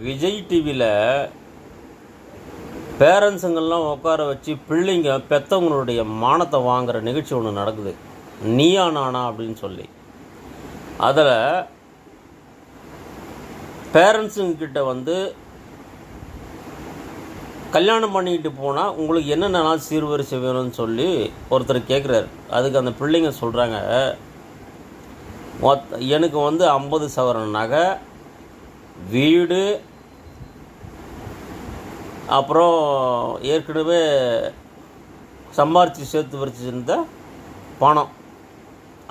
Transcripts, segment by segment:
விஜய் டிவியில் பேரண்ட்ஸுங்கள்லாம் உட்கார வச்சு பிள்ளைங்க பெற்றவங்களுடைய மானத்தை வாங்குகிற நிகழ்ச்சி ஒன்று நடக்குது, நீயா நானா அப்படின்னு சொல்லி. அதில் பேரண்ட்ஸுங்கிட்ட வந்து கல்யாணம் பண்ணிக்கிட்டு போனால் உங்களுக்கு என்னென்னலாம் சீர்வரிசை வேணும்னு சொல்லி ஒருத்தர் கேட்குறாரு. அதுக்கு அந்த பிள்ளைங்க சொல்கிறாங்க, எனக்கு வந்து 50 சவரன் நகை, வீடு, அப்புறம் ஏற்கனவே சம்பாரித்து சேர்த்து வச்சுருந்த பணம்,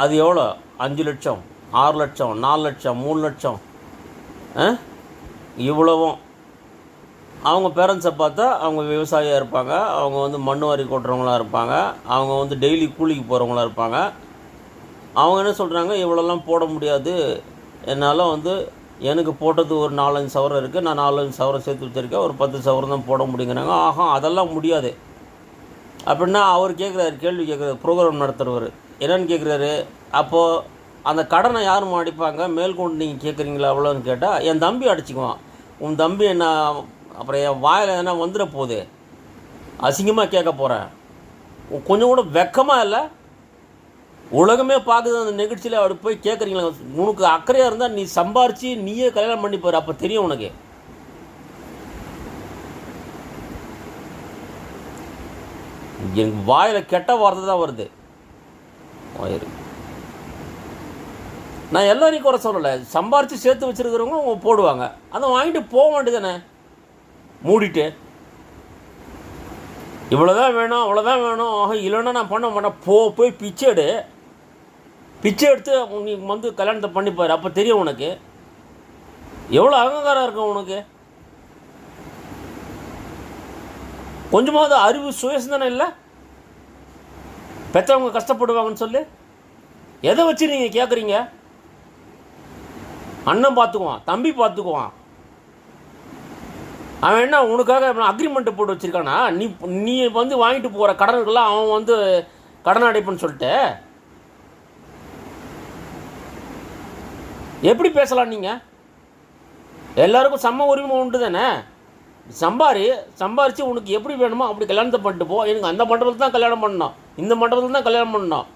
அது எவ்வளோ? 5 லட்சம், 6 லட்சம், 4 லட்சம், 3 லட்சம், இவ்வளவும். அவங்க பேரண்ட்ஸை பார்த்தா அவங்க விவசாயியாக இருப்பாங்க, அவங்க வந்து மண் வாரி கொட்டுறவங்களாக இருப்பாங்க, அவங்க வந்து டெய்லி கூலிக்கு போகிறவங்களாக இருப்பாங்க. அவங்க என்ன சொல்கிறாங்க, இவ்வளோலாம் போட முடியாது, என்னால் வந்து எனக்கு போட்டது ஒரு 4-5 சவரம் இருக்குது, நான் 4-5 சவரம் சேர்த்து வச்சுருக்கேன், ஒரு 10 சவரம் தான் போட முடியுங்கிறாங்க. அதெல்லாம் முடியாது அப்படின்னா அவர் கேட்குறாரு, கேள்வி கேட்குறாரு ப்ரோக்ராம் நடத்துகிறவர். என்னென்னு கேட்குறாரு, அப்போது அந்த கடனை யாரும் அடிப்பாங்க, மேற்கொண்டு நீங்கள் கேட்குறீங்களா அவ்வளோன்னு கேட்டால், என் தம்பி அடிச்சுக்குவான். உன் தம்பி என்ன அப்புறம் என் வாயில் எதனா வந்துட போகுது, அசிங்கமாக கேட்க போகிறேன், கொஞ்சம் கூட வெக்கமாக இல்லை? உலகமே பார்க்குது அந்த நிகழ்ச்சியில். அப்படி போய் கேட்குறீங்களா? உனக்கு அக்கறையாக இருந்தால் நீ சம்பாரித்து நீயே கல்யாணம் பண்ணிப்பார், அப்போ தெரியும் உனக்கு. எனக்கு வாயில் கெட்ட வார்த்தை தான் வருது. நான் எல்லாரையும் குறை சொல்லலை, சம்பாரித்து சேர்த்து வச்சுருக்கிறவங்க அவங்க போடுவாங்க, அதை வாங்கிட்டு போக வேண்டியதானே மூடிட்டு. இவ்வளோதான் வேணும், அவ்வளோதான் வேணும், இல்லைன்னா நான் பண்ண மாட்டேன், போய் பிச்சை எடுத்து நீ வந்து கல்யாணத்தை பண்ணிப்பார், அப்போ தெரியும் உனக்கு. எவ்வளோ அகங்காரம் இருக்கும் உனக்கு? கொஞ்சமாவது அறிவு சுயசிந்தனை இல்லை? பெற்றவங்க கஷ்டப்படுவாங்கன்னு சொல்லி எதை வச்சு நீங்கள் கேட்குறீங்க? அண்ணன் பார்த்துக்குவான், தம்பி பார்த்துக்குவான், அவன் என்ன உனக்காக அக்ரிமெண்ட்டு போட்டு வச்சுருக்கானா? நீ வந்து வாங்கிட்டு போகிற கடனுக்கெல்லாம் அவன் வந்து கடன் அடைப்புன்னு சொல்லிட்டு எப்படி பேசலாம் நீங்கள்? எல்லாருக்கும் சம உரிமை உண்டு தானே? சம்பாரித்து உனக்கு எப்படி வேணுமோ அப்படி கல்யாணத்தை பண்ணிட்டு போ. எனக்கு அந்த மண்டபத்தில் தான் கல்யாணம் பண்ணணும், இந்த மண்டபத்தில் தான் கல்யாணம் பண்ணணும்.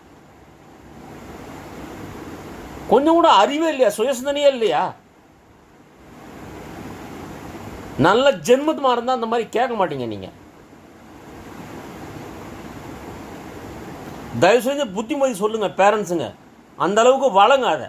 கொஞ்சம் கூட அறிவே இல்லையா? சுயசிந்தனையே இல்லையா? நல்ல ஜென்மத்துமா இருந்தால் அந்த மாதிரி கேட்க மாட்டீங்க நீங்கள். தயவு செஞ்சு புத்திமதி சொல்லுங்கள் பேரண்ட்ஸுங்க, அந்த அளவுக்கு வளங்க அதை.